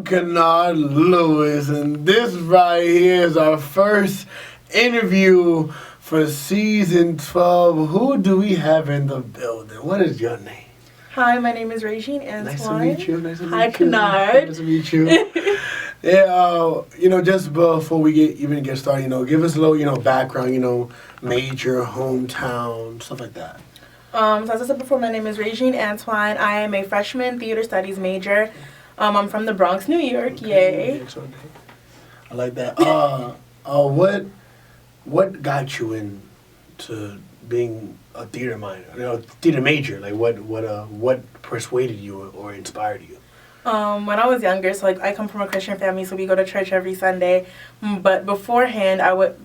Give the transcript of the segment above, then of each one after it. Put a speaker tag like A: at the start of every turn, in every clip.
A: Kanard Lewis, and this right here is our first interview for season 12. Who do we have in the building? What is your name?
B: Hi, my name is Regine Antoine.
A: Nice to meet you.
B: Hi, Kanard.
A: Nice to meet you. Yeah, just before we get started, give us a little, background, major, hometown, stuff like that.
B: So as I said before, my name is Regine Antoine. I am a freshman theater studies major. I'm from the Bronx, New York.
A: Okay,
B: Yay.
A: I like that. What got you into being a theater minor, theater major? Like what persuaded you or inspired you?
B: When I was younger, so I come from a Christian family, so we go to church every Sunday. But beforehand,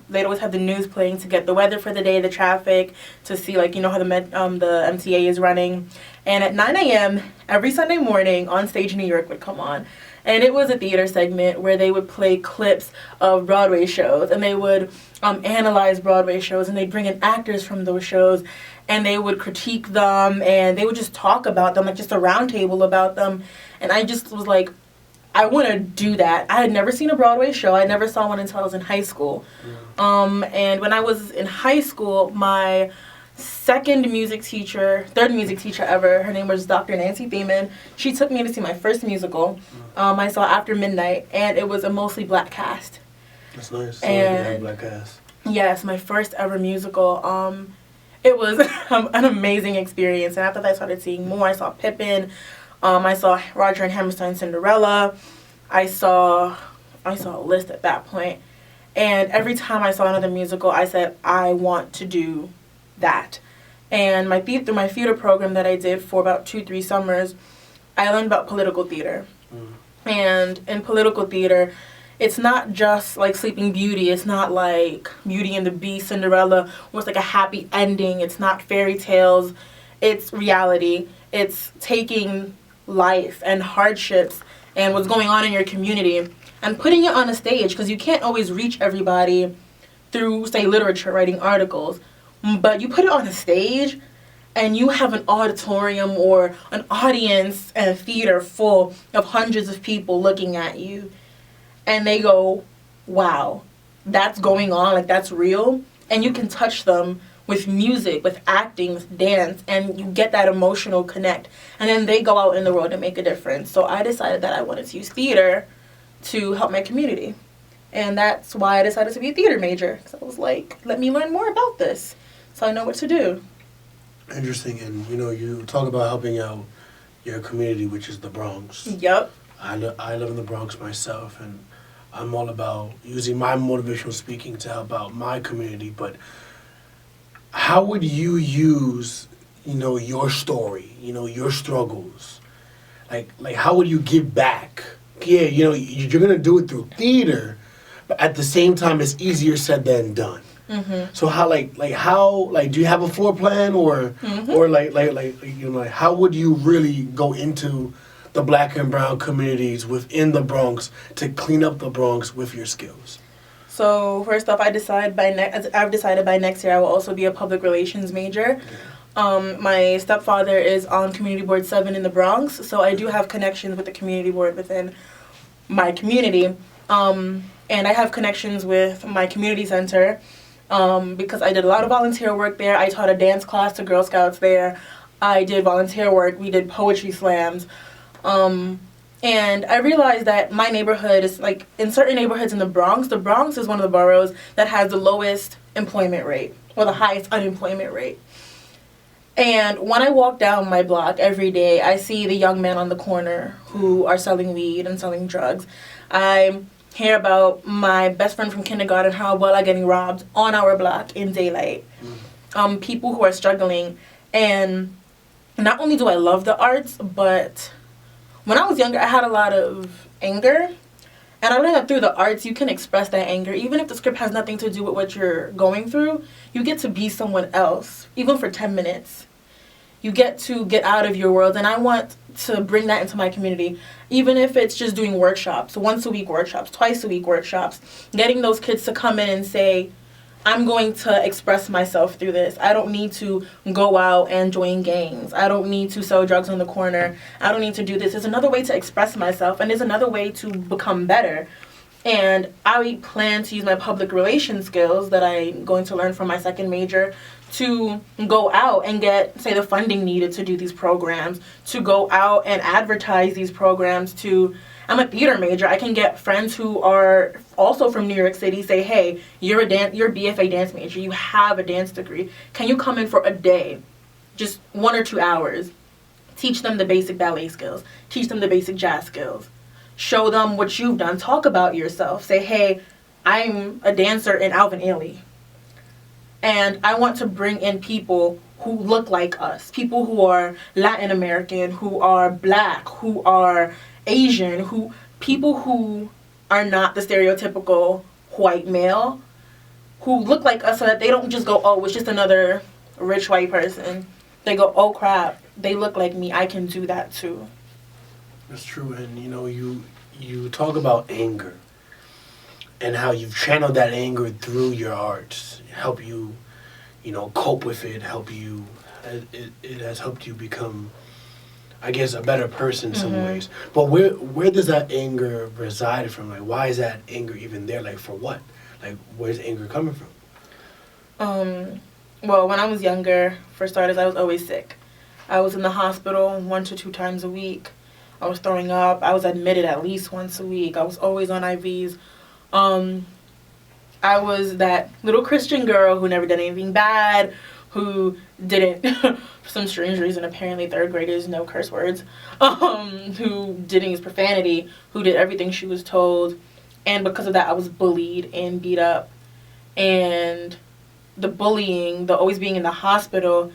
B: they'd always have the news playing to get the weather for the day, the traffic, to see how the MTA is running. And at 9 a.m. every Sunday morning, On Stage New York would come on. And it was a theater segment where they would play clips of Broadway shows, and they would analyze Broadway shows, and they'd bring in actors from those shows, and they would critique them, and they would just talk about them, just a round table about them. And I just was like, I want to do that. I had never seen a Broadway show. I never saw one until I was in high school. And when I was in high school, my third music teacher ever, her name was Dr. Nancy Thiemann. She took me to see my first musical. I saw After Midnight, and it was a mostly black cast.
A: That's nice.
B: And
A: black cast. Yes,
B: my first ever musical. It was an amazing experience. And after that, I started seeing more. I saw Pippin. I saw Roger and Hammerstein's Cinderella. I saw a list at that point. And every time I saw another musical, I said, I want to do that. And through my theater program that I did for about 2-3 summers, I learned about political theater. And in political theater, it's not just like Sleeping Beauty. It's not like Beauty and the Beast, Cinderella, where it's like a happy ending. It's not fairy tales. It's reality. It's taking life and hardships and what's going on in your community and putting it on a stage, because you can't always reach everybody through, say, literature, writing articles. But you put it on a stage, and you have an auditorium or an audience and a theater full of hundreds of people looking at you. And they go, wow, that's going on, that's real. And you can touch them with music, with acting, with dance, and you get that emotional connect. And then they go out in the world and make a difference. So I decided that I wanted to use theater to help my community. And that's why I decided to be a theater major. So I was like, let me learn more about this so I know what to do.
A: Interesting. And, you talk about helping out your community, which is the Bronx.
B: Yep.
A: I live in the Bronx myself, and I'm all about using my motivational speaking to help out my community. But how would you use, your story, your struggles? Like how would you give back? Yeah, you're going to do it through theater, but at the same time, it's easier said than done. Mm-hmm. So how, do you have a floor plan, or how would you really go into the Black and brown communities within the Bronx to clean up the Bronx with your skills?
B: So first off, I've decided by next year I will also be a public relations major. My stepfather is on Community Board 7 in the Bronx, so I do have connections with the community board within my community. And I have connections with my community center because I did a lot of volunteer work there. I taught a dance class to Girl Scouts there. I did volunteer work. We did poetry slams. And I realized that my neighborhood is, in certain neighborhoods in the Bronx is one of the boroughs that has the lowest employment rate, or the highest unemployment rate. And when I walk down my block every day, I see the young men on the corner who are selling weed and selling drugs. I hear about my best friend from kindergarten, how well I'm getting robbed on our block in daylight. People who are struggling. And not only do I love the arts, but when I was younger, I had a lot of anger. And I learned that through the arts, you can express that anger. Even if the script has nothing to do with what you're going through, you get to be someone else, even for 10 minutes. You get to get out of your world. And I want to bring that into my community, even if it's just doing workshops, once a week workshops, twice a week workshops, getting those kids to come in and say, I'm going to express myself through this. I don't need to go out and join gangs. I don't need to sell drugs on the corner. I don't need to do this. There's another way to express myself, and there's another way to become better. And I plan to use my public relations skills that I'm going to learn from my second major to go out and get, say, the funding needed to do these programs, to go out and advertise these programs to... I'm a theater major. I can get friends who are also from New York City, say, hey, you're a BFA dance major. You have a dance degree. Can you come in for a day, just 1 or 2 hours, teach them the basic ballet skills, teach them the basic jazz skills, show them what you've done, talk about yourself, say, hey, I'm a dancer in Alvin Ailey. And I want to bring in people who look like us, people who are Latin American, who are black, who are Asian, people who are not the stereotypical white male, who look like us, so that they don't just go, oh, it's just another rich white person. They go, oh crap, they look like me, I can do that too.
A: That's true. And you talk about anger and how you've channeled that anger through your arts, help you, cope with it, it has helped you become, I guess, a better person in some ways. But where does that anger reside from? Like, why is that anger even there? Like, for what? Like, where's anger coming from?
B: Well, when I was younger, for starters, I was always sick. I was in the hospital 1 to 2 times a week. I was throwing up. I was admitted at least once a week. I was always on IVs. I was that little Christian girl who never did anything bad, who didn't, for some strange reason, apparently third graders know curse words, who didn't use profanity, who did everything she was told. And because of that, I was bullied and beat up. And the bullying, the always being in the hospital.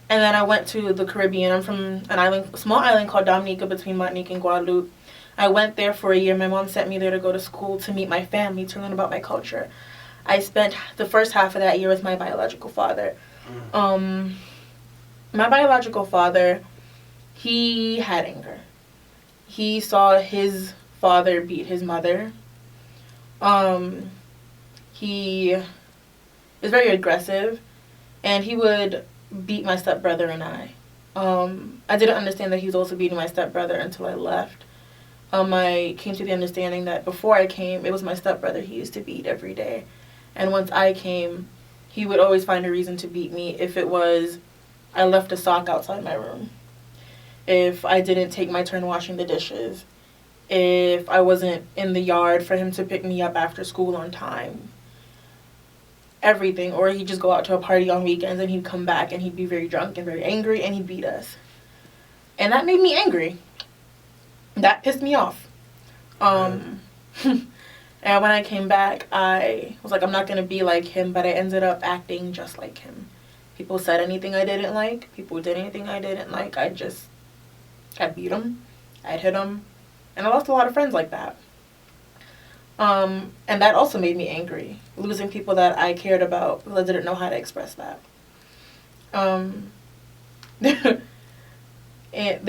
B: And then I went to the Caribbean. I'm from a small island called Dominica between Martinique and Guadeloupe. I went there for a year. My mom sent me there to go to school, to meet my family, to learn about my culture. I spent the first half of that year with my biological father. My biological father, he had anger. He saw his father beat his mother. He is very aggressive, and he would beat my stepbrother and I. I didn't understand that he was also beating my stepbrother until I left. I came to the understanding that before I came, it was my stepbrother he used to beat every day. And once I came, he would always find a reason to beat me if it was I left a sock outside my room, if I didn't take my turn washing the dishes, if I wasn't in the yard for him to pick me up after school on time. Everything. Or he'd just go out to a party on weekends and he'd come back and he'd be very drunk and very angry and he'd beat us. And that made me angry. That pissed me off. And when I came back, I was like, I'm not going to be like him, but I ended up acting just like him. People said anything I didn't like. People did anything I didn't like. I'd beat them. I'd hit them. And I lost a lot of friends like that. And that also made me angry. Losing people that I cared about because I didn't know how to express that. And there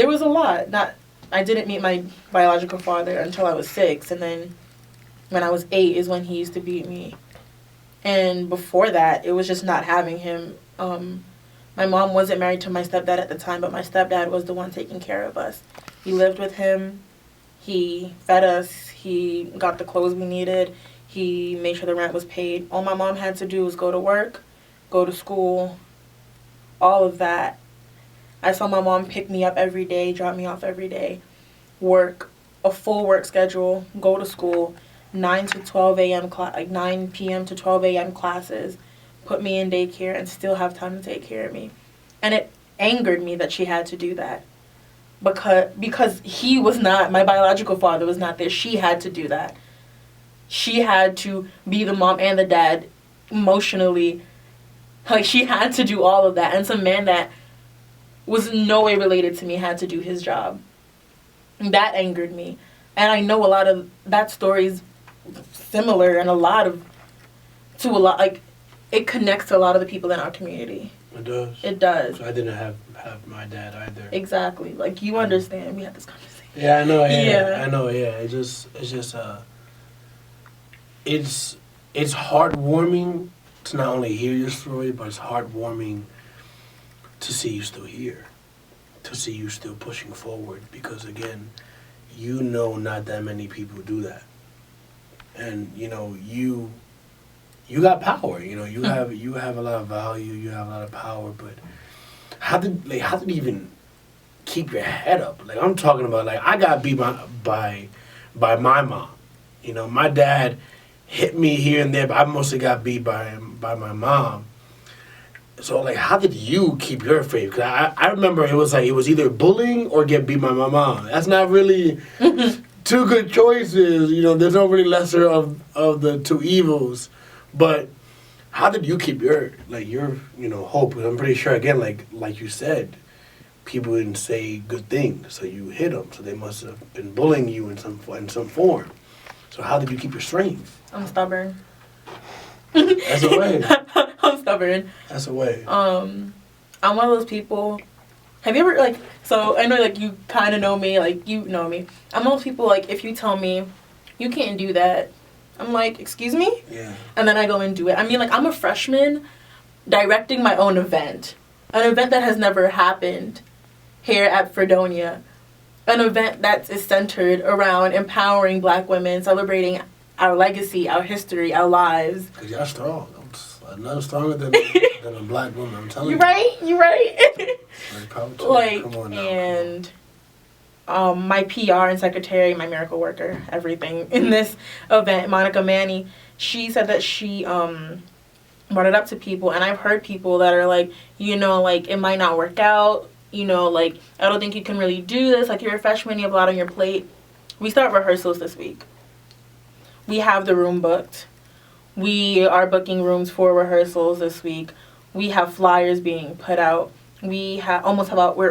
B: was a lot. I didn't meet my biological father until I was 6, and then when I was 8 is when he used to beat me. And before that, it was just not having him. My mom wasn't married to my stepdad at the time, but my stepdad was the one taking care of us. He lived with him. He fed us. He got the clothes we needed. He made sure the rent was paid. All my mom had to do was go to work, go to school, all of that. I saw my mom pick me up every day, drop me off every day, work, a full work schedule, go to school, 9 to 12 a.m. 9 p.m. to 12 a.m. classes, put me in daycare and still have time to take care of me. And it angered me that she had to do that. Because he was not, my biological father was not there. She had to do that. She had to be the mom and the dad emotionally. Like, she had to do all of that. And some man that was in no way related to me had to do his job. That angered me. And I know a lot of that story's similar and it connects to a lot of the people in our community.
A: It does.
B: It does.
A: So I didn't have my dad either.
B: Exactly. Like, you understand. We had this conversation.
A: Yeah, I know.
B: Yeah.
A: I know. Yeah. It's heartwarming to not only hear your story, but it's heartwarming to see you still here, to see you still pushing forward. Because again, you know, not that many people do that, and you know, you got power. You know, you have a lot of value. You have a lot of power. But how did you even keep your head up? Like, I'm talking about, like, I got beat by my mom. You know, my dad hit me here and there, but I mostly got beat by my mom. So, like, how did you keep your faith? Because I remember it was either bullying or get beat by my mom. That's not really two good choices. You know, there's no really lesser of the two evils. But how did you keep your hope? Because I'm pretty sure, again, like you said, people didn't say good things, so you hit them. So they must have been bullying you in some form. So how did you keep your strength?
B: I'm stubborn.
A: That's a way.
B: I'm stubborn.
A: That's a way.
B: I'm one of those people. Have you ever, like, so I know, like, you kind of know me, like, you know me. I'm one of those people, like, if you tell me you can't do that, I'm like, excuse me?
A: Yeah.
B: And then I go and do it. I mean, like, I'm a freshman directing my own event. An event that has never happened here at Fredonia. An event that is centered around empowering Black women, celebrating our legacy, our history, our lives.
A: Because y'all strong. Nothing stronger than a Black woman, I'm telling you.
B: You right. Like,
A: come on now.
B: And my PR and secretary, my miracle worker, everything in this event, Monica Manny, she said that she brought it up to people, and I've heard people that are like, you know, like, it might not work out, you know, like, I don't think you can really do this, like, you're a freshman, you have a lot on your plate. We start rehearsals this week. We have the room booked. We are booking rooms for rehearsals this week. We have flyers being put out. We're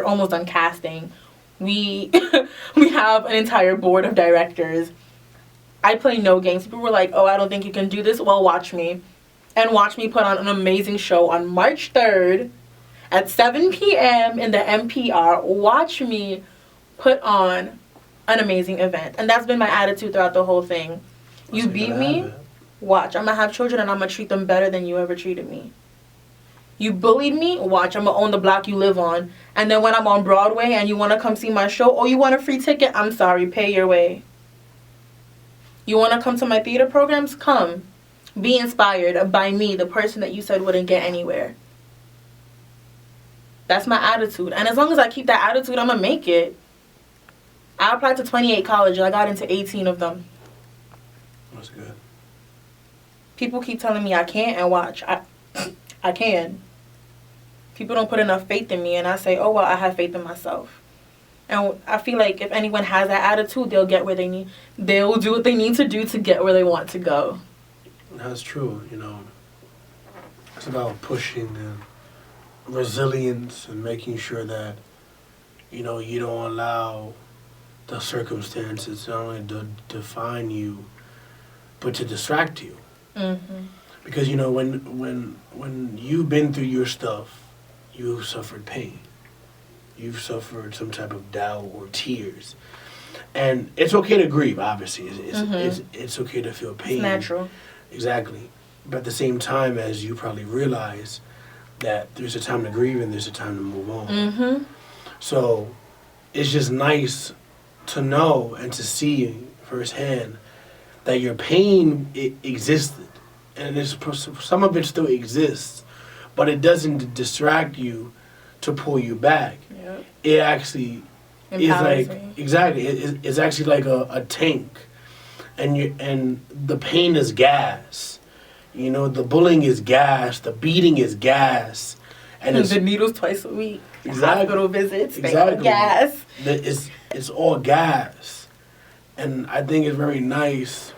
B: almost done casting. We have an entire board of directors. I play no games. People were like, oh, I don't think you can do this. Well, watch me. And watch me put on an amazing show on March 3rd at 7 p.m. in the MPR. Watch me put on an amazing event. And that's been my attitude throughout the whole thing. You beat me, watch. I'm going to have children and I'm going to treat them better than you ever treated me. You bullied me, watch. I'm going to own the block you live on. And then when I'm on Broadway and you want to come see my show, or you want a free ticket, I'm sorry, pay your way. You want to come to my theater programs? Come. Be inspired by me, the person that you said wouldn't get anywhere. That's my attitude. And as long as I keep that attitude, I'm going to make it. I applied to 28 colleges. I got into 18 of them.
A: That's good.
B: People keep telling me I can't, and watch. I can. People don't put enough faith in me, and I say, oh, well, I have faith in myself. And I feel like if anyone has that attitude, they'll get where they need. They'll do what they need to do to get where they want to go.
A: That's true, you know. It's about pushing and resilience and making sure that, you know, you don't allow the circumstances to not only define you, but to distract you.
B: Mm-hmm.
A: Because, you know, when you've been through your stuff, you've suffered pain. You've suffered some type of doubt or tears. And it's okay to grieve, obviously. It's okay to feel pain.
B: It's natural.
A: Exactly. But at the same time, as you probably realize, that there's a time to grieve and there's a time to move on.
B: Mm-hmm. So
A: it's just nice to know and to see firsthand that your pain existed. And some of it still exists, but it doesn't distract you to pull you back. Yep. It actually is like me. Exactly. It's actually like a tank, and the pain is gas. You know, the bullying is gas, the beating is gas, and
B: the needles twice a week.
A: Exactly.
B: Hospital visits. Exactly. Gas.
A: It's all gas, and I think it's very nice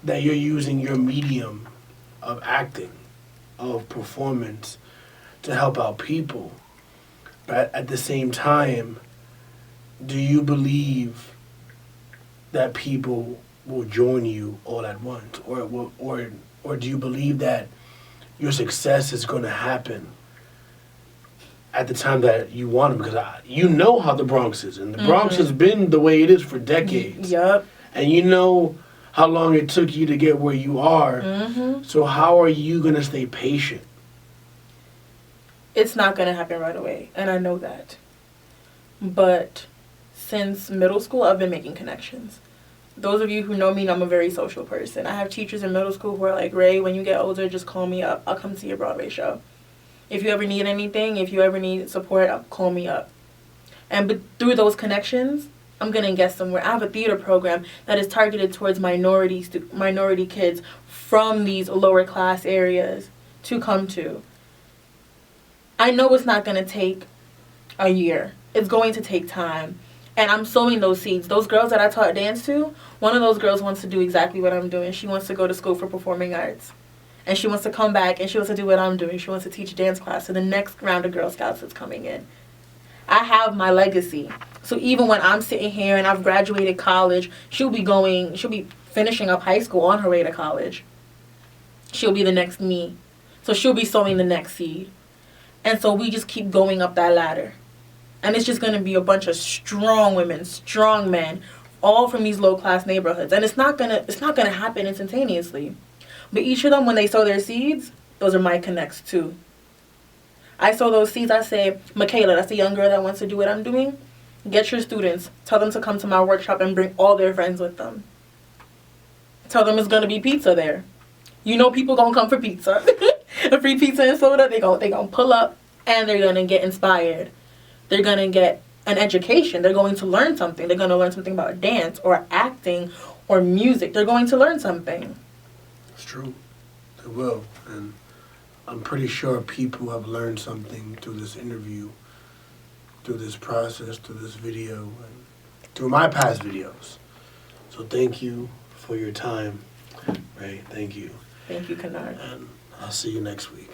A: that you're using your medium of acting, of performance, to help out people. But at the same time, do you believe that people will join you all at once? Or do you believe that your success is going to happen at the time that you want it? Because you know how the Bronx is. And the Bronx has been the way it is for decades.
B: Yep.
A: And you know how long it took you to get where you are.
B: Mm-hmm.
A: So how are you going to stay patient?
B: It's not going to happen right away, and I know that. But since middle school, I've been making connections. Those of you who know me know I'm a very social person. I have teachers in middle school who are like, Ray, when you get older, just call me up. I'll come see your Broadway show. If you ever need anything, if you ever need support, call me up. And through those connections, I'm going to get somewhere. I have a theater program that is targeted towards minority kids from these lower class areas to come to. I know it's not going to take a year. It's going to take time. And I'm sowing those seeds. Those girls that I taught dance to, one of those girls wants to do exactly what I'm doing. She wants to go to school for performing arts. And she wants to come back and she wants to do what I'm doing. She wants to teach dance class to the next round of Girl Scouts that's coming in. I have my legacy. So even when I'm sitting here and I've graduated college, she'll be finishing up high school on her way to college. She'll be the next me. So she'll be sowing the next seed. And so we just keep going up that ladder. And it's just going to be a bunch of strong women, strong men, all from these low-class neighborhoods. And it's not gonna happen instantaneously. But each of them, when they sow their seeds, those are my connects too. I sow those seeds. I say, Michaela, that's the young girl that wants to do what I'm doing. Get your students. Tell them to come to my workshop and bring all their friends with them. Tell them it's going to be pizza there. You know people going to come for pizza. A free pizza and soda, they going to pull up and they're going to get inspired. They're going to get an education. They're going to learn something. They're going to learn something about dance or acting or music. They're going to learn something.
A: It's true. They will. And I'm pretty sure people have learned something through this interview, through this process, through this video, and through my past videos. So thank you for your time, Ray. Thank you.
B: Thank you, Kanard.
A: And I'll see you next week.